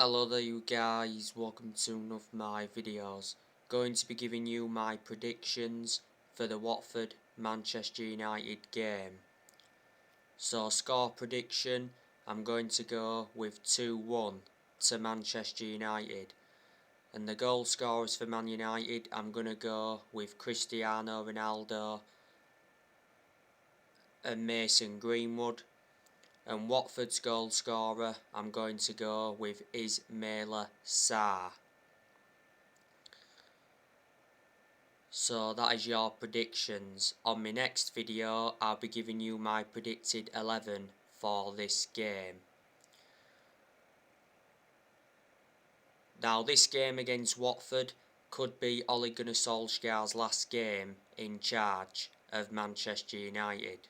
Hello there you guys, welcome to one of my videos. Going to be giving you my predictions for the Watford Manchester United game. So score prediction, I'm going to go with 2-1 to Manchester United. And the goal scorers for Man United, I'm going to go with Cristiano Ronaldo and Mason Greenwood. And Watford's goal scorer, I'm going to go with Ismaila Sarr. So that is your predictions. On my next video, I'll be giving you my predicted 11 for this game. Now this game against Watford could be Ole Gunnar Solskjaer's last game in charge of Manchester United.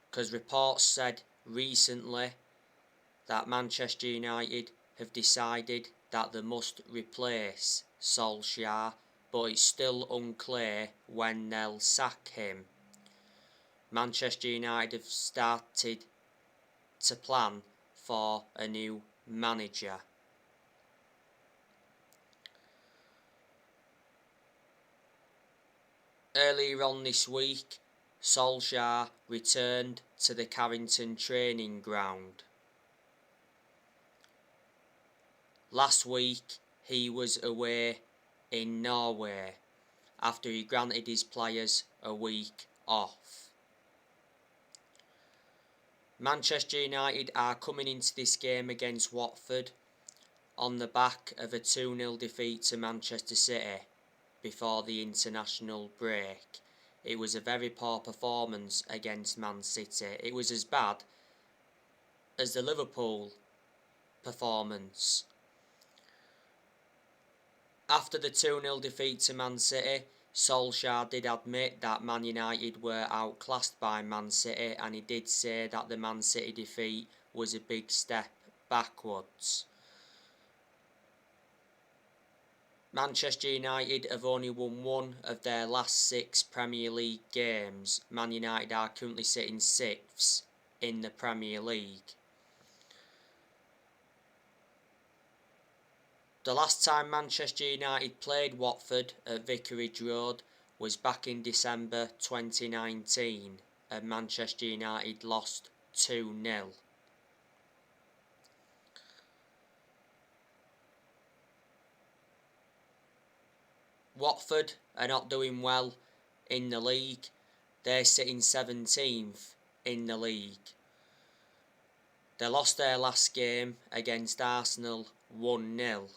Because reports said recently that Manchester United have decided that they must replace Solskjaer, but it's still unclear when they'll sack him. Manchester United have started to plan for a new manager. Earlier on this week, Solskjaer returned to the Carrington training ground. Last week, he was away in Norway after he granted his players a week off. Manchester United are coming into this game against Watford on the back of a 2-0 defeat to Manchester City before the international break. It was a very poor performance against Man City. It was as bad as the Liverpool performance. After the 2-0 defeat to Man City, Solskjaer did admit that Man United were outclassed by Man City, and he did say that the Man City defeat was a big step backwards. Manchester United have only won one of their last 6 Premier League games. Man United are currently sitting 6th in the Premier League. The last time Manchester United played Watford at Vicarage Road was back in December 2019, and Manchester United lost 2-0. Watford are not doing well in the league. They're sitting 17th in the league. They lost their last game against Arsenal 1-0.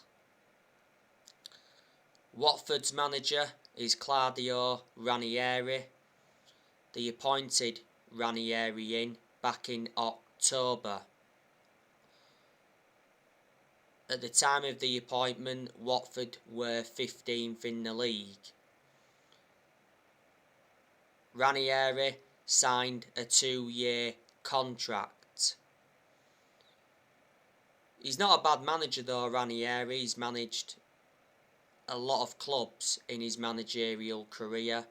Watford's manager is Claudio Ranieri. They appointed Ranieri in back in October. At the time of the appointment, Watford were 15th in the league. Ranieri signed a 2-year contract. He's not a bad manager though, Ranieri. He's managed a lot of clubs in his managerial career.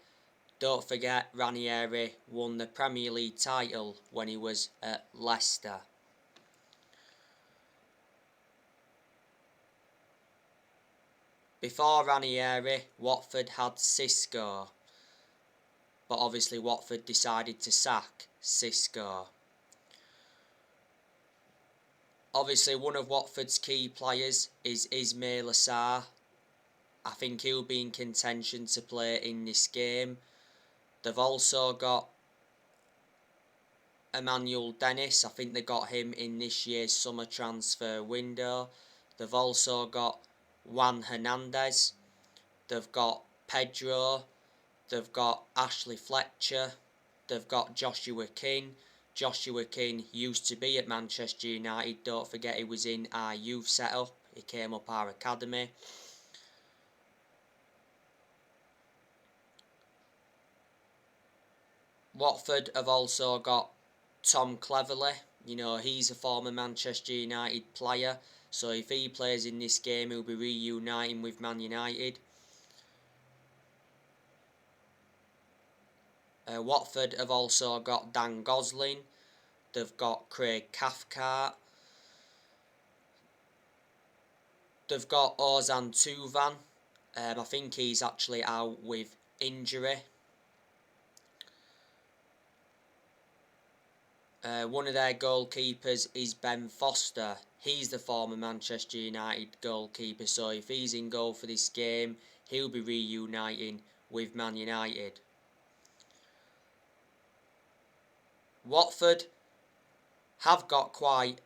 Don't forget, Ranieri won the Premier League title when he was at Leicester. Before Ranieri, Watford had Xisco, but obviously Watford decided to sack Xisco. Obviously one of Watford's key players is Ismaila Sarr. I think he'll be in contention to play in this game. They've also got Emmanuel Dennis. I think they got him in this year's summer transfer window. They've also got Juan Hernandez. They've got Pedro. They've got Ashley Fletcher. They've got Joshua King. Joshua King used to be at Manchester United. Don't forget, he was in our youth setup. He came up our academy. Watford have also got Tom Cleverley. You know, he's a former Manchester United player. So if he plays in this game, he'll be reuniting with Man United. Watford have also got Dan Gosling. They've got Craig Cathcart. they've got Ozan Tufan. I think he's actually out with injury. One of their goalkeepers is Ben Foster. He's the former Manchester United goalkeeper, so if he's in goal for this game, he'll be reuniting with Man United. Watford have got quite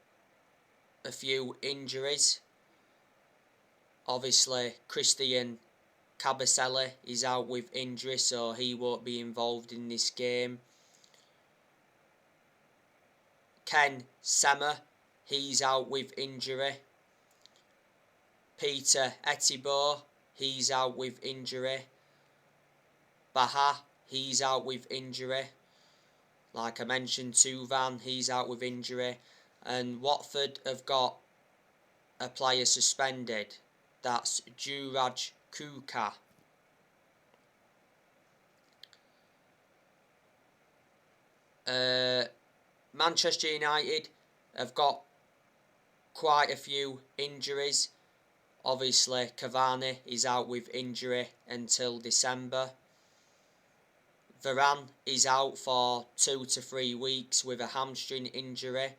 a few injuries. Obviously, Christian Cabasele is out with injury, so he won't be involved in this game. Ken Sema, he's out with injury. Peter Etibo, he's out with injury. Baha, he's out with injury. Like I mentioned, Tuvan, he's out with injury. And Watford have got a player suspended. That's Juraj Kuka. Manchester United have got quite a few injuries. Obviously, Cavani is out with injury until December. Varane is out for 2 to 3 weeks with a hamstring injury.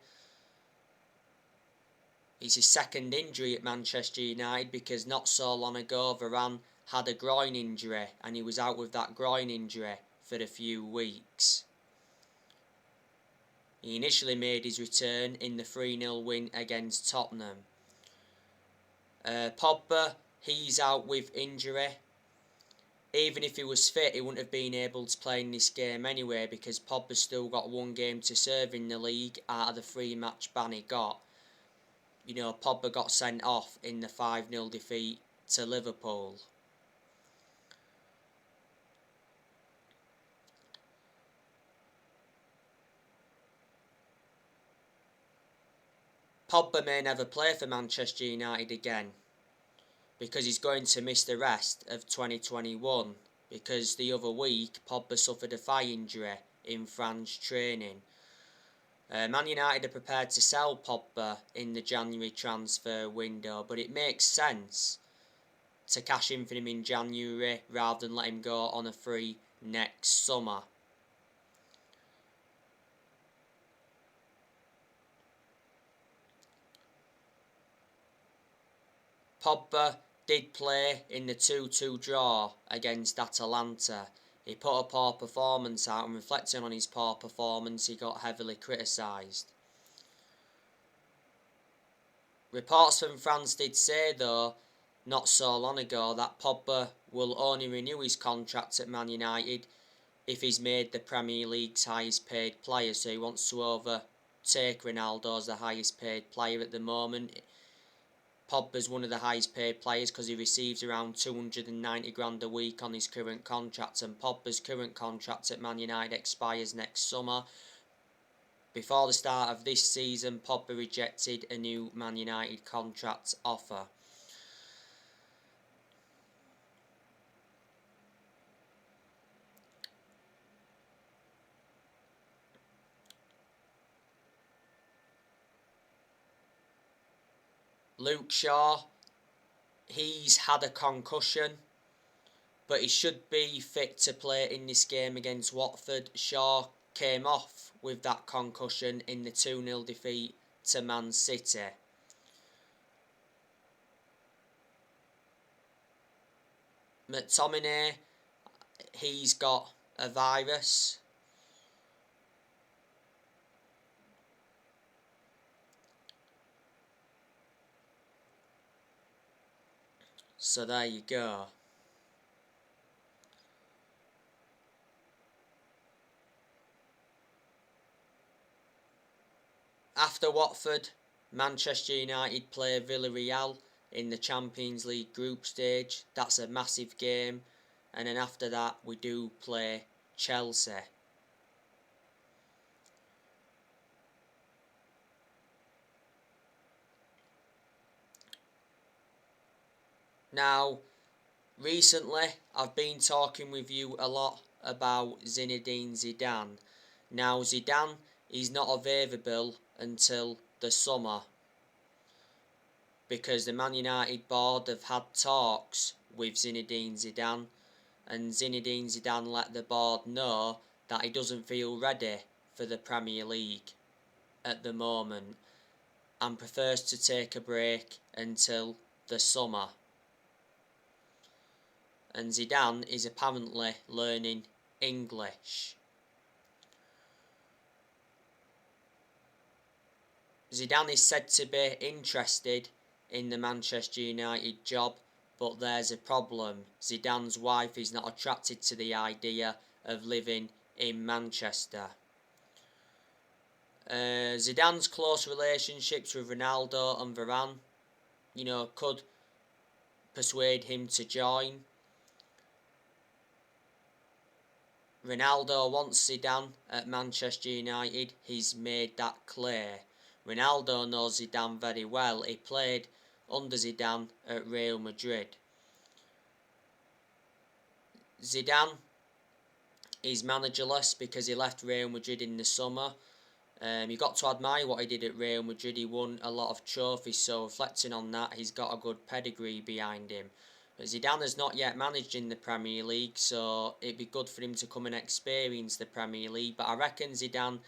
It's his second injury at Manchester United, because not so long ago Varane had a groin injury and he was out with that groin injury for a few weeks. He initially made his return in the 3-0 win against Tottenham. Pogba, he's out with injury. Even if he was fit, he wouldn't have been able to play in this game anyway, because Pogba's still got 1 game to serve in the league out of the 3-match ban he got. You know, Pogba got sent off in the 5-0 defeat to Liverpool. Pogba may never play for Manchester United again, because he's going to miss the rest of 2021, because the other week Pogba suffered a thigh injury in France training. Man United are prepared to sell Pogba in the January transfer window, but it makes sense to cash in for him in January rather than let him go on a free next summer. Pogba did play in the 2-2 draw against Atalanta. He put a poor performance out, and reflecting on his poor performance, he got heavily criticised. Reports from France did say, though, not so long ago, that Pogba will only renew his contract at Man United if he's made the Premier League's highest paid player. So he wants to overtake Ronaldo as the highest paid player at the moment. Pogba's one of the highest paid players because he receives around 290 grand a week on his current contract, and Pogba's current contract at Man United expires next summer. Before the start of this season, Pogba rejected a new Man United contract offer. Luke Shaw, he's had a concussion, but he should be fit to play in this game against Watford. Shaw came off with that concussion in the 2-0 defeat to Man City. McTominay, he's got a virus. So there you go. After Watford, Manchester United play Villarreal in the Champions League group stage. That's a massive game. And then after that, we do play Chelsea. Now, recently, I've been talking with you a lot about Zinedine Zidane. Now, Zidane is not available until the summer. because the Man United board have had talks with Zinedine Zidane, and Zinedine Zidane let the board know that he doesn't feel ready for the Premier League at the moment and prefers to take a break until the summer. And Zidane is apparently learning English. Zidane is said to be interested in the Manchester United job, but there's a problem. Zidane's wife is not attracted to the idea of living in Manchester. Zidane's close relationships with Ronaldo and Varane, could persuade him to join. Ronaldo wants Zidane at Manchester United. He's made that clear. Ronaldo knows Zidane very well. He played under Zidane at Real Madrid. Zidane is managerless because he left Real Madrid in the summer. You got to admire what he did at Real Madrid. He won a lot of trophies, so reflecting on that, he's got a good pedigree behind him. But Zidane has not yet managed in the Premier League, so it'd be good for him to come and experience the Premier League. But I reckon Zidane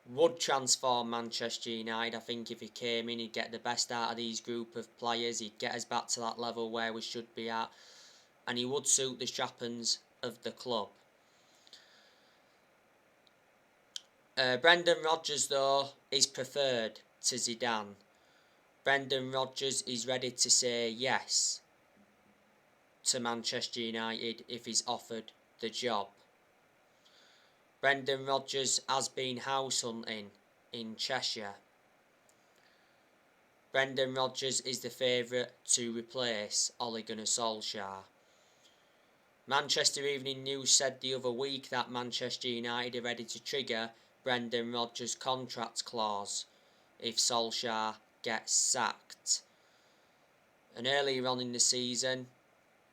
would transform Manchester United. I think if he came in, he'd get the best out of these group of players. He'd get us back to that level where we should be at, and he would suit the strappings of the club. Brendan Rodgers, though, is preferred to Zidane. Brendan Rodgers is ready to say yes to Manchester United if he's offered the job. Brendan Rodgers has been house hunting in Cheshire. Brendan Rodgers is the favourite to replace Ole Gunnar Solskjaer. Manchester Evening News said the other week that Manchester United are ready to trigger Brendan Rodgers' contract clause if Solskjaer gets sacked. And earlier on in the season,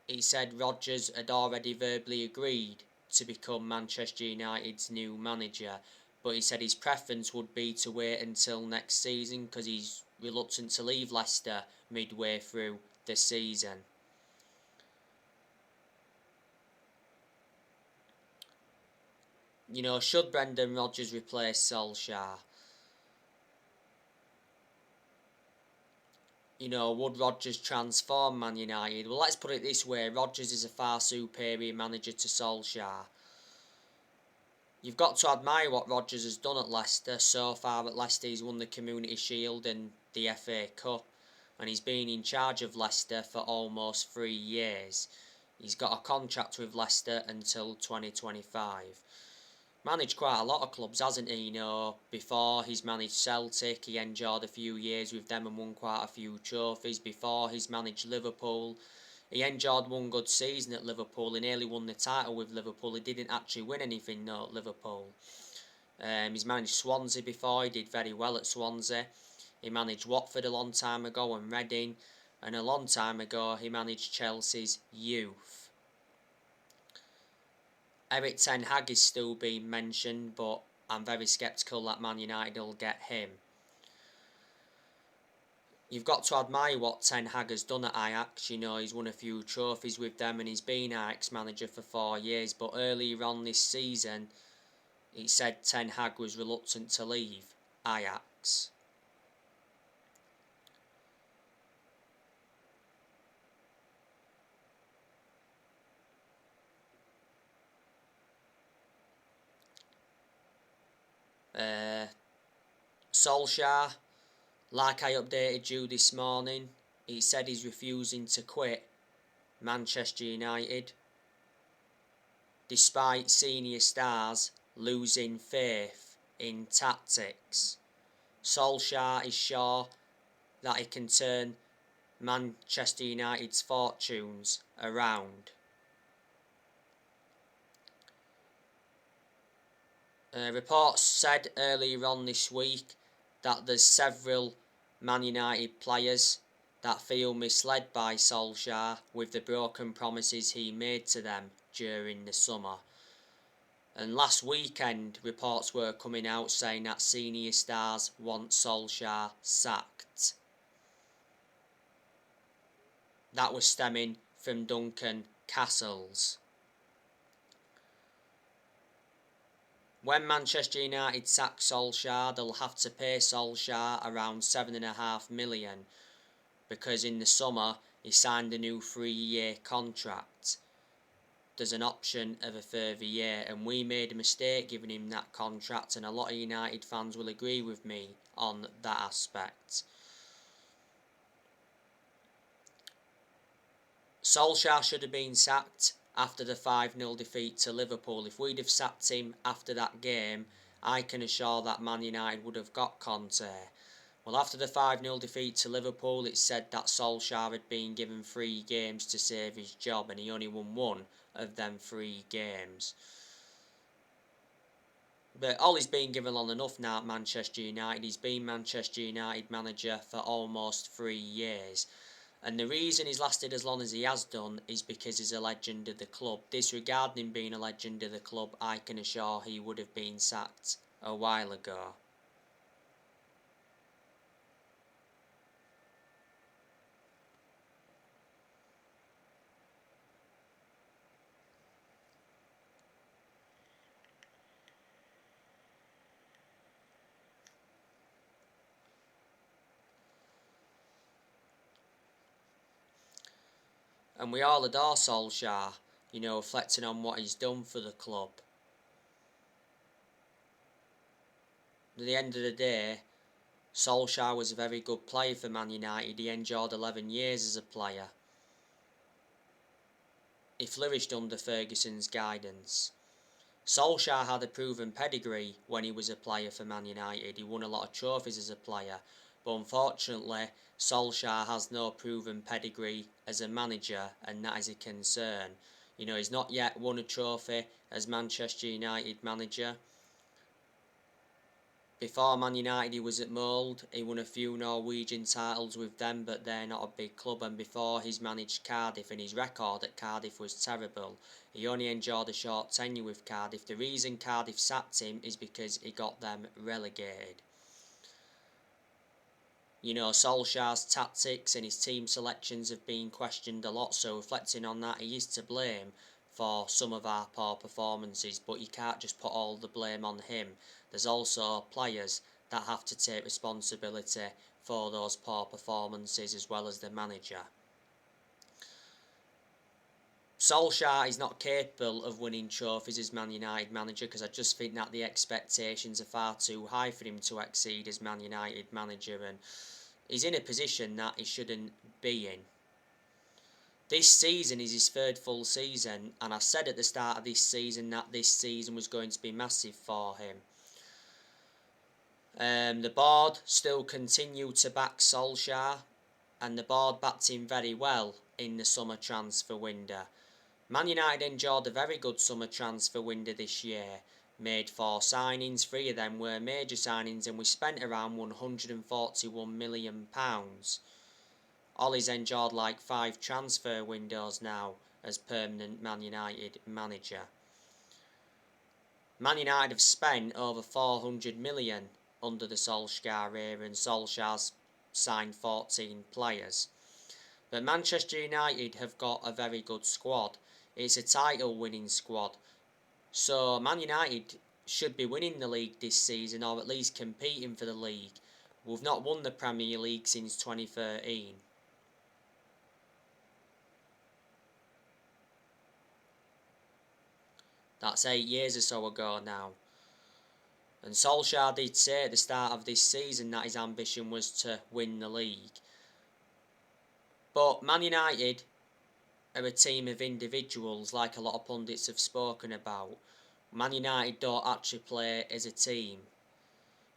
he said Rodgers had already verbally agreed to become Manchester United's new manager, but he said his preference would be to wait until next season because he's reluctant to leave Leicester midway through the season. Should Brendan Rodgers replace Solskjaer? Would Rodgers transform Man United? Well, let's put it this way. Rodgers is a far superior manager to Solskjaer. You've got to admire what Rodgers has done at Leicester. So far at Leicester, he's won the Community Shield and the FA Cup, and he's been in charge of Leicester for almost 3 years. He's got a contract with Leicester until 2025. Managed quite a lot of clubs, hasn't he? Before he's managed Celtic, he enjoyed a few years with them and won quite a few trophies. Before he's managed Liverpool, he enjoyed one good season at Liverpool. He nearly won the title with Liverpool. He didn't actually win anything at Liverpool. He's managed Swansea before. He did very well at Swansea. He managed Watford a long time ago and Reading, and a long time ago he managed Chelsea's youth. Erik ten Hag is still being mentioned, but I'm very sceptical that Man United will get him. You've got to admire what Ten Hag has done at Ajax. He's won a few trophies with them and he's been Ajax manager for 4 years. But earlier on this season, he said Ten Hag was reluctant to leave Ajax. Solskjaer, like I updated you this morning, he said he's refusing to quit Manchester United, despite senior stars losing faith in tactics. Solskjaer is sure that he can turn Manchester United's fortunes around. Reports said earlier on this week that there's several Man United players that feel misled by Solskjaer with the broken promises he made to them during the summer. And last weekend, reports were coming out saying that senior stars want Solskjaer sacked. That was stemming from Duncan Castles. When Manchester United sack Solskjaer, they'll have to pay Solskjaer around £7.5 million, because in the summer he signed a new 3-year contract. There's an option of a further year, and we made a mistake giving him that contract, and a lot of United fans will agree with me on that aspect. Solskjaer should have been sacked after the 5-0 defeat to Liverpool. If we'd have sacked him after that game, I can assure that Man United would have got Conte. Well, after the 5-0 defeat to Liverpool, it said that Solskjaer had been given 3 games to save his job, and he only won 1 of them 3 games. But Ollie's been given long enough now at Manchester United. He's been Manchester United manager for almost 3 years. And the reason he's lasted as long as he has done is because he's a legend of the club. Disregarding him being a legend of the club, I can assure he would have been sacked a while ago. And we all adore Solskjaer, reflecting on what he's done for the club. At the end of the day, Solskjaer was a very good player for Man United. He endured 11 years as a player. He flourished under Ferguson's guidance. Solskjaer had a proven pedigree when he was a player for Man United. He won a lot of trophies as a player. But unfortunately, Solskjaer has no proven pedigree as a manager, and that is a concern. He's not yet won a trophy as Manchester United manager. Before Man United, he was at Mould. He won a few Norwegian titles with them, but they're not a big club. And before, he's managed Cardiff, and his record at Cardiff was terrible. He only enjoyed a short tenure with Cardiff. The reason Cardiff sacked him is because he got them relegated. Solskjaer's tactics and his team selections have been questioned a lot, so reflecting on that, he is to blame for some of our poor performances, but you can't just put all the blame on him. There's also players that have to take responsibility for those poor performances, as well as the manager. Solskjaer is not capable of winning trophies as Man United manager, because I just think that the expectations are far too high for him to exceed as Man United manager, and he's in a position that he shouldn't be in. This season is his 3rd full season, and I said at the start of this season that this season was going to be massive for him. The board still continue to back Solskjaer, and the board backed him very well in the summer transfer window. Man United enjoyed a very good summer transfer window this year. Made 4 signings, 3 of them were major signings, and we spent around £141 million. Ollie's enjoyed like 5 transfer windows now as permanent Man United manager. Man United have spent over 400 million under the Solskjaer era, and Solskjaer's signed 14 players. But Manchester United have got a very good squad. It's a title winning squad. So Man United should be winning the league this season, or at least competing for the league. We've not won the Premier League since 2013. That's 8 years or so ago now. And Solskjaer did say at the start of this season that his ambition was to win the league. But Man United are a team of individuals, like a lot of pundits have spoken about. Man United don't actually play as a team.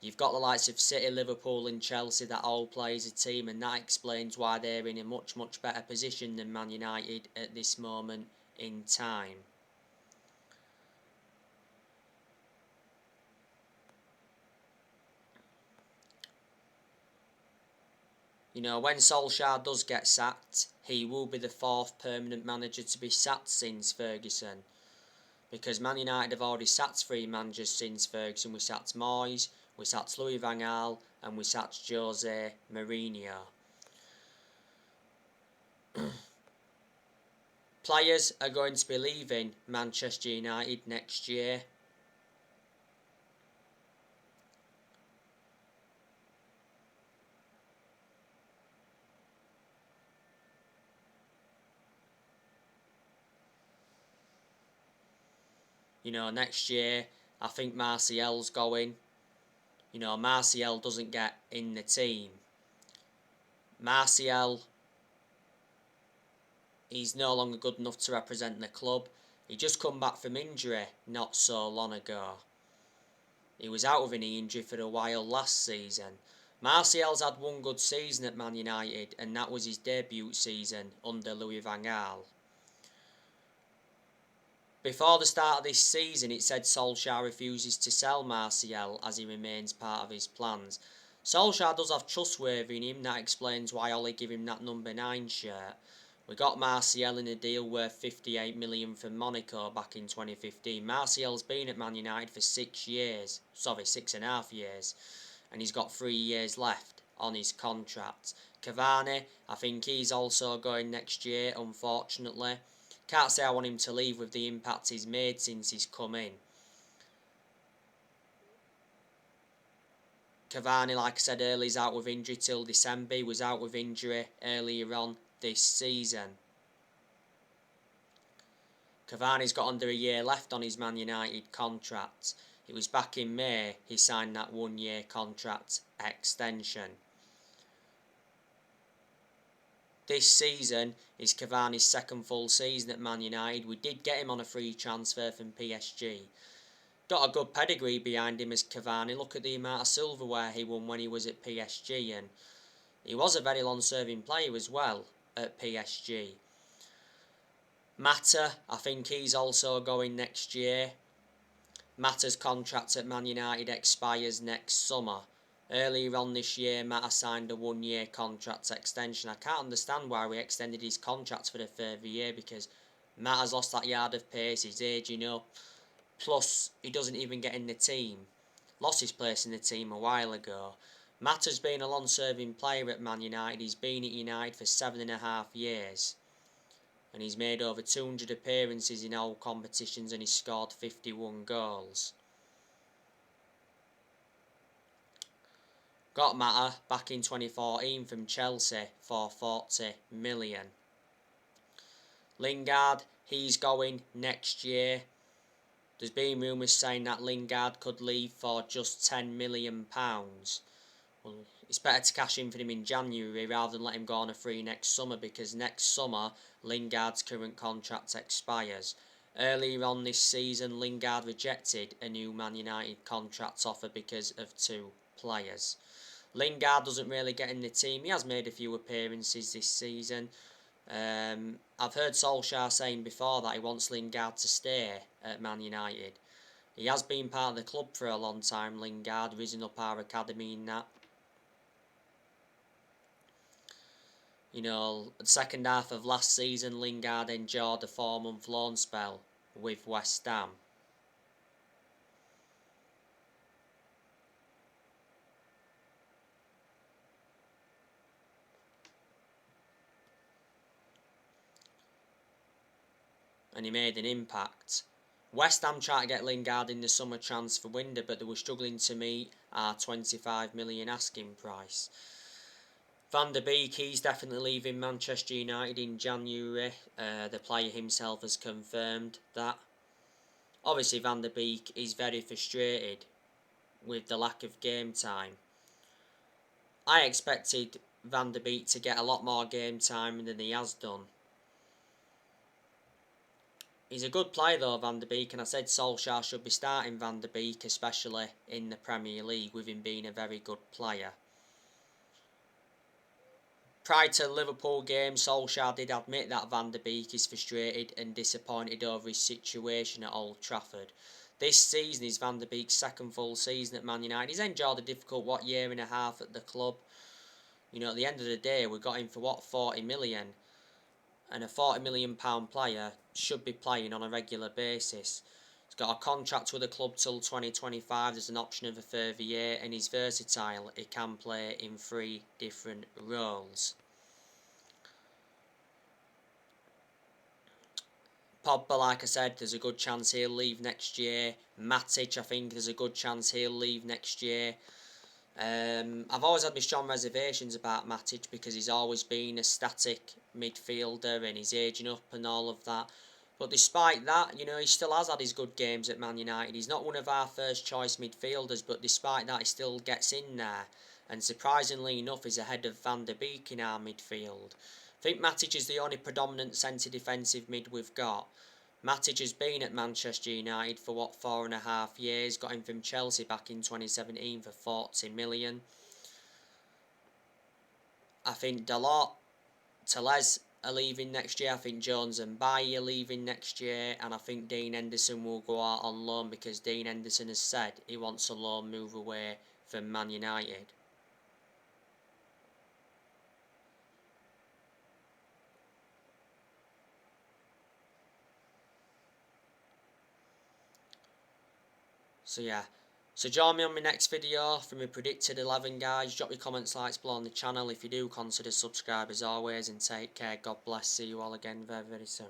You've got the likes of City, Liverpool and Chelsea that all play as a team, and that explains why they're in a much, much better position than Man United at this moment in time. When Solskjaer does get sacked, he will be the 4th permanent manager to be sacked since Ferguson. Because Man United have already sacked 3 managers since Ferguson. We sacked Moyes, we sacked Louis van Gaal, and we sacked Jose Mourinho. Players are going to be leaving Manchester United next year. Next year, I think Martial's going. Martial doesn't get in the team. Martial, he's no longer good enough to represent the club. He just come back from injury not so long ago. He was out with an knee injury for a while last season. Martial's had one good season at Man United, and that was his debut season under Louis van Gaal. Before the start of this season, it said Solskjaer refuses to sell Martial as he remains part of his plans. Solskjaer does have trustworthy in him, that explains why Ollie gave him that number 9 shirt. We got Martial in a deal worth 58 million from Monaco back in 2015. Martial's been at Man United for 6 years, 6.5 years, and he's got 3 years left on his contract. Cavani, I think he's also going next year, unfortunately. Can't say I want him to leave with the impact he's made since he's come in. Cavani, like I said earlier, is out with injury till December. He was out with injury earlier on this season. Cavani's got under a year left on his Man United contract. It was back in May he signed that 1-year contract extension. This season is Cavani's second full season at Man United. We did get him on a free transfer from PSG. Got a good pedigree behind him as Cavani. Look at the amount of silverware he won when he was at PSG, and he was a very long-serving player as well at PSG. Mata, I think he's also going next year. Mata's contract at Man United expires next summer. Earlier on this year, Mata signed a 1-year contract extension. I can't understand why we extended his contract for a further year, because Mata's lost that yard of pace, he's aging up. Plus, he doesn't even get in the team. Lost his place in the team a while ago. Mata's been a long-serving player at Man United. He's been at United for 7.5 years. And he's made over 200 appearances in all competitions, and he's scored 51 goals. Got Mata back in 2014 from Chelsea for 40 million. Lingard, he's going next year. There's been rumours saying that Lingard could leave for just £10 million. Well, it's better to cash in for him in January rather than let him go on a free next summer, because next summer Lingard's current contract expires. Earlier on this season, Lingard rejected a new Man United contract offer because of 2 players. Lingard doesn't really get in the team. He has made a few appearances this season. I've heard Solskjaer saying before that he wants Lingard to stay at Man United. He has been part of the club for a long time, Lingard, risen up our academy in that. The second half of last season, Lingard endured a 4-month loan spell with West Ham. And he made an impact. West Ham tried to get Lingard in the summer transfer window, but they were struggling to meet our 25 million asking price. Van der Beek, he's definitely leaving Manchester United in January. The player himself has confirmed that. Obviously, Van der Beek is very frustrated with the lack of game time. I expected Van der Beek to get a lot more game time than he has done. He's a good player though, Van der Beek, and I said Solskjaer should be starting Van der Beek, especially in the Premier League, with him being a very good player. Prior to the Liverpool game, Solskjaer did admit that Van der Beek is frustrated and disappointed over his situation at Old Trafford. This season is Van der Beek's second full season at Man United. He's enjoyed a difficult, year and a half at the club. At the end of the day, we got him for 40 million. And a £40 million player should be playing on a regular basis. He's got a contract with the club till 2025. There's an option of a further year, and he's versatile. He can play in 3 different roles. Pogba, like I said, there's a good chance he'll leave next year. Matic, I think there's a good chance he'll leave next year. I've always had my strong reservations about Matic because he's always been a static midfielder and he's aging up and all of that. But despite that, you know, he still has had his good games at Man United. He's not one of our first choice midfielders, but despite that, he still gets in there. And surprisingly enough, he's ahead of Van der Beek in our midfield. I think Matic is the only predominant centre defensive mid we've got. Matic has been at Manchester United for 4.5 years, got him from Chelsea back in 2017 for 40 million. I think Dalot, Tellez are leaving next year. I think Jones and Bailly are leaving next year, and I think Dean Henderson will go out on loan because Dean Henderson has said he wants a loan move away from Man United. So yeah, so join me on my next video for my predicted 11, guys. Drop your comments, likes below on the channel. If you do, consider subscribe as always, and take care. God bless. See you all again very, very soon.